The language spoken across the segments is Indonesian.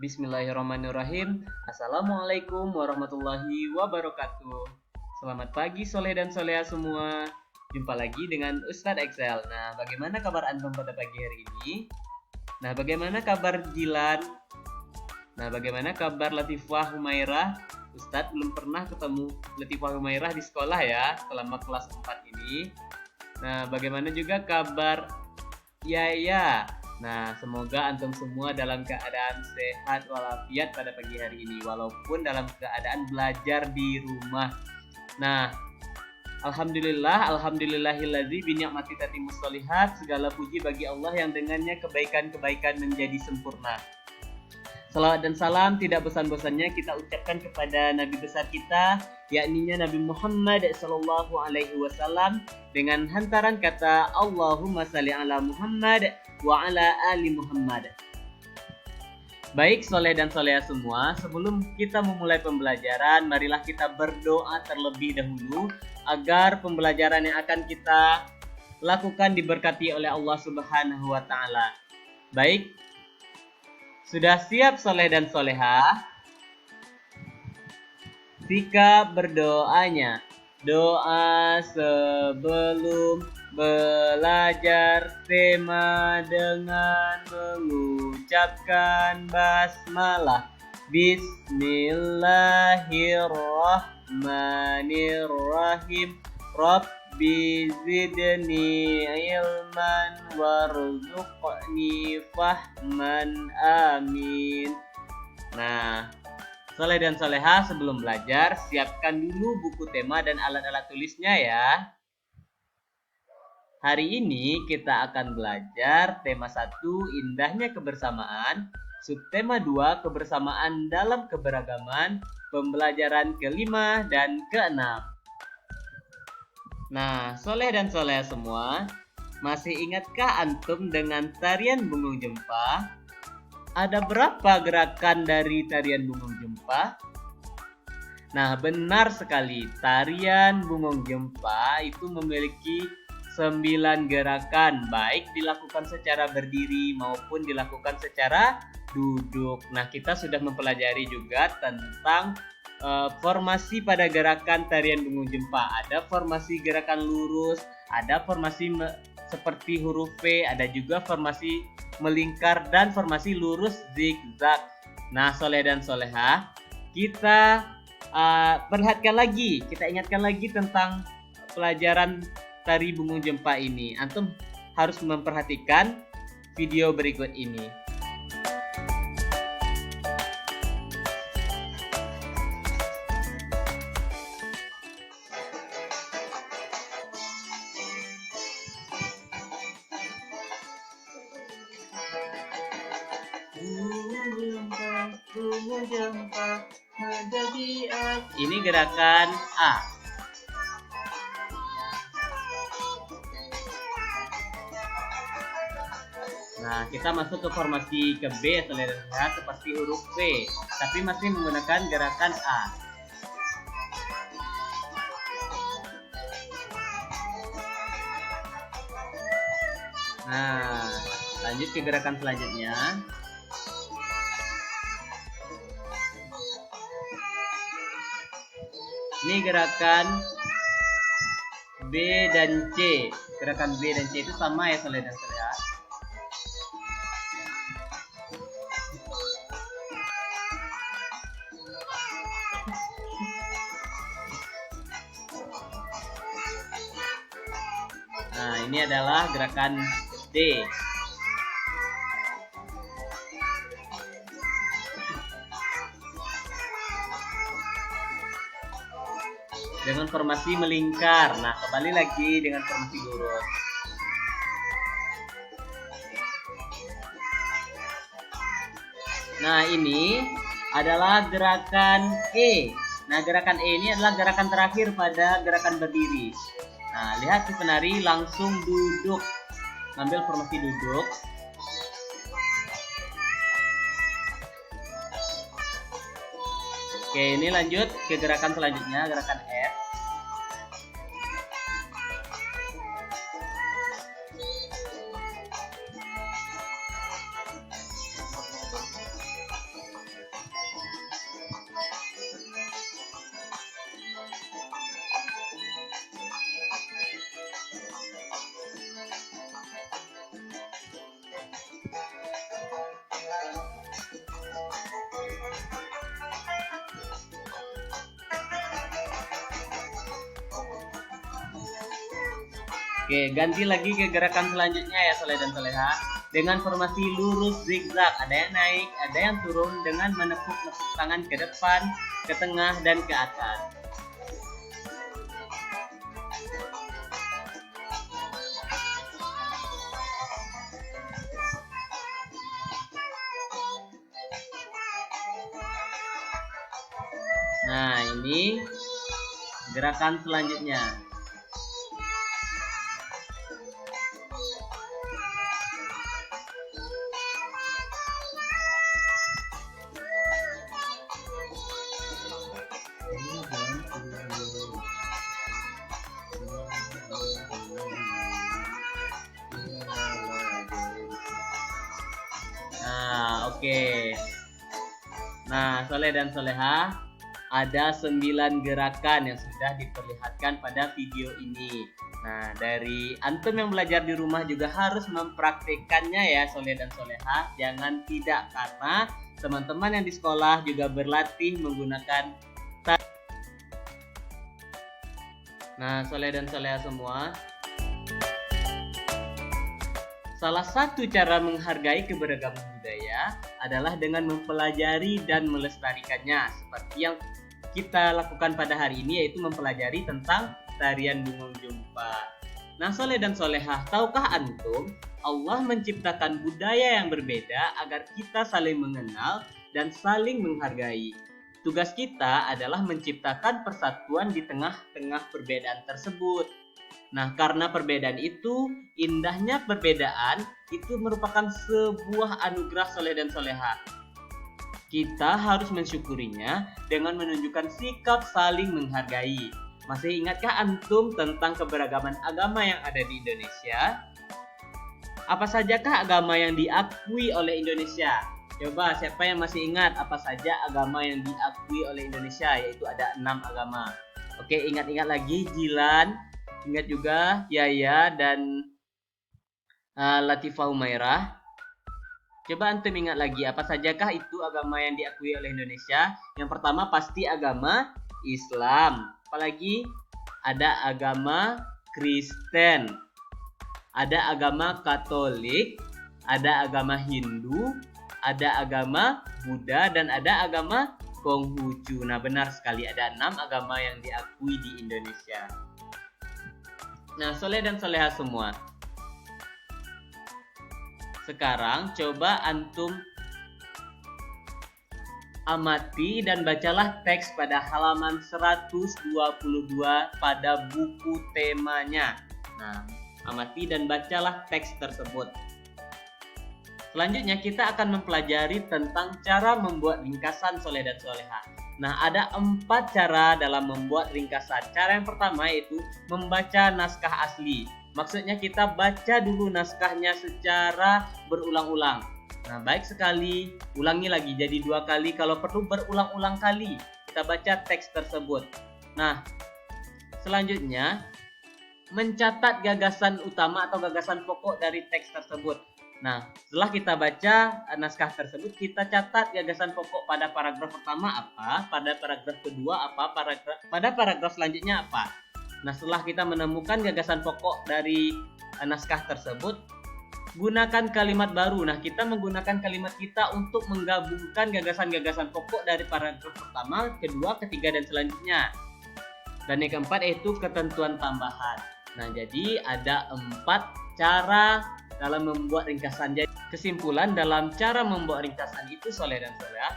Bismillahirrahmanirrahim. Assalamualaikum warahmatullahi wabarakatuh. Selamat pagi Soleh dan Soleha semua. Jumpa lagi dengan Ustadz Excel. Nah, bagaimana kabar antum pada pagi hari ini? Nah, bagaimana kabar Jilan? Nah, bagaimana kabar Latifah Humairah? Ustadz belum pernah ketemu Latifah Humairah di sekolah ya, selama kelas 4 ini. Nah, bagaimana juga kabar Yaya? Nah, semoga antum semua dalam keadaan sehat walafiat pada pagi hari ini, walaupun dalam keadaan belajar di rumah. Nah, alhamdulillahilladzi bi ni'mati tatimmus sholihat. Segala puji bagi Allah yang dengannya kebaikan-kebaikan menjadi sempurna. Salawat dan salam tidak bosan-bosannya kita ucapkan kepada Nabi besar kita, yakni Nabi Muhammad sallallahu alaihi wasallam, dengan hantaran kata Allahumma shalli ala Muhammad wa ala ali Muhammad. Baik Soleh dan Soleha semua, sebelum kita memulai pembelajaran, marilah kita berdoa terlebih dahulu agar pembelajaran yang akan kita lakukan diberkati oleh Allah Subhanahu wa taala. Baik, sudah siap Soleh dan Soleha? Sikap berdoanya. Doa sebelum belajar tema dengan mengucapkan basmalah. Bismillahirrahmanirrahim. Rabbi zidni ilman warzuqni fahman, amin. Nah, Soleh dan Soleha, sebelum belajar siapkan dulu buku tema dan alat-alat tulisnya ya. Hari ini kita akan belajar tema 1, indahnya kebersamaan, subtema 2, kebersamaan dalam keberagaman, pembelajaran ke-5 dan ke-6. Nah, Soleh dan Soleha semua, masih ingatkah antum dengan tarian Bungung Jempa? Ada berapa gerakan dari tarian Bungung Jempa? Nah, benar sekali. Tarian Bungung Jempa itu memiliki 9 gerakan, baik dilakukan secara berdiri maupun dilakukan secara duduk. Nah, kita sudah mempelajari juga tentang formasi pada gerakan tarian Bungung Jempa. Ada formasi gerakan lurus, ada formasi seperti huruf V, ada juga formasi melingkar dan formasi lurus zigzag. Nah, Soleh dan Soleha, kita perhatikan lagi, kita ingatkan lagi tentang pelajaran tari Bungung Jempa ini. Antum harus memperhatikan video berikut ini. Ini gerakan A. Nah, kita masuk ke formasi ke B, terlihat seperti huruf V, tapi masih menggunakan gerakan A. Nah, lanjut ke gerakan selanjutnya. Ini gerakan B dan C. Gerakan B dan C itu sama ya Soleh dan Soleha. Nah, ini adalah gerakan D. Dengan formasi melingkar. Nah, kembali lagi dengan formasi lurus. Nah, ini adalah gerakan E. Nah, gerakan E ini adalah gerakan terakhir pada gerakan berdiri. Nah, lihat si penari langsung duduk. Ambil formasi duduk. Oke, ini lanjut ke gerakan selanjutnya, gerakan F. Oke, ganti lagi ke gerakan selanjutnya ya Soleh dan Soleha. Dengan formasi lurus zigzag, ada yang naik, ada yang turun dengan menepuk-nepuk tangan ke depan, ke tengah, dan ke atas. Nah, ini gerakan selanjutnya. Nah, oke. Nah, Soleh dan Soleha, ada 9 gerakan yang sudah diperlihatkan pada video ini. Nah, dari antum yang belajar di rumah juga harus mempraktikkannya ya Soleh dan Soleha. Jangan tidak, karena teman-teman yang di sekolah juga berlatih menggunakan. Nah, Soleh dan Soleha semua, salah satu cara menghargai keberagaman budaya adalah dengan mempelajari dan melestarikannya, seperti yang kita lakukan pada hari ini, yaitu mempelajari tentang tarian Bungong Jumpa. Nah, Soleh dan Solehah, tahukah antum Allah menciptakan budaya yang berbeda agar kita saling mengenal dan saling menghargai. Tugas kita adalah menciptakan persatuan di tengah-tengah perbedaan tersebut. Nah, karena perbedaan itu, indahnya perbedaan itu merupakan sebuah anugerah Soleh dan Soleha. Kita harus mensyukurinya dengan menunjukkan sikap saling menghargai. Masih ingatkah antum tentang keberagaman agama yang ada di Indonesia? Apa sajakah agama yang diakui oleh Indonesia? Coba, siapa yang masih ingat apa saja agama yang diakui oleh Indonesia? Yaitu ada 6 agama. Oke, ingat-ingat lagi, Jilan, ingat juga Yaya dan Latifah Humairah. Coba antum ingat lagi, apa sajakah itu agama yang diakui oleh Indonesia? Yang pertama pasti agama Islam. Apalagi ada agama Kristen, ada agama Katolik, ada agama Hindu, ada agama Buddha, dan ada agama Konghucu. Nah, benar sekali, ada 6 agama yang diakui di Indonesia. Nah, Soleh dan Soleha semua, sekarang coba antum amati dan bacalah teks pada halaman 122 pada buku temanya. Nah, amati dan bacalah teks tersebut. Selanjutnya kita akan mempelajari tentang cara membuat ringkasan Soleh dan Soleha. Nah, ada 4 cara dalam membuat ringkasan. Cara yang pertama yaitu membaca naskah asli. Maksudnya kita baca dulu naskahnya secara berulang-ulang. Nah, baik sekali, ulangi lagi jadi 2 kali, kalau perlu berulang-ulang kali kita baca teks tersebut. Nah, selanjutnya mencatat gagasan utama atau gagasan pokok dari teks tersebut. Nah, setelah kita baca naskah tersebut, kita catat gagasan pokok pada paragraf pertama apa, pada paragraf kedua apa, pada paragraf selanjutnya apa. Nah, setelah kita menemukan gagasan pokok dari naskah tersebut, gunakan kalimat baru. Nah, kita menggunakan kalimat kita untuk menggabungkan gagasan-gagasan pokok dari paragraf pertama, kedua, ketiga, dan selanjutnya. Dan yang keempat yaitu ketentuan tambahan. Nah, jadi ada 4 cara dalam membuat ringkasan. Jadi kesimpulan dalam cara membuat ringkasan itu Soleh dan Soleha,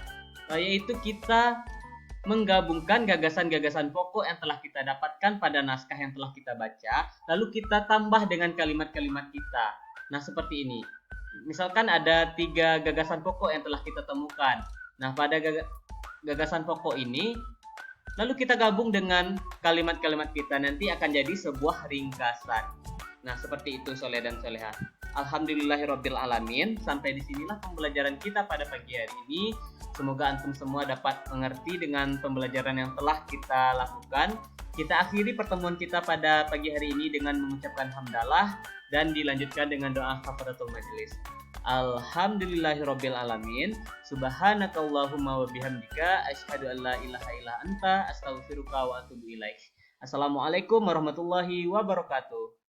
yaitu kita menggabungkan gagasan-gagasan pokok yang telah kita dapatkan pada naskah yang telah kita baca, lalu kita tambah dengan kalimat-kalimat kita. Nah, seperti ini. Misalkan ada 3 gagasan pokok yang telah kita temukan. Nah, pada gagasan pokok ini, lalu kita gabung dengan kalimat-kalimat kita, nanti akan jadi sebuah ringkasan. Nah, seperti itu Soleh dan Soleha. Alhamdulillahirabbil alamin. Sampai disinilah pembelajaran kita pada pagi hari ini. Semoga antum semua dapat mengerti dengan pembelajaran yang telah kita lakukan. Kita akhiri pertemuan kita pada pagi hari ini dengan mengucapkan hamdalah dan dilanjutkan dengan doa kafaratul majelis. Alhamdulillahirabbil alamin. Subhanakallahumma wa bihamdika asyhadu an la ilaha illa anta astaghfiruka wa atubu ilaik. Assalamualaikum warahmatullahi wabarakatuh.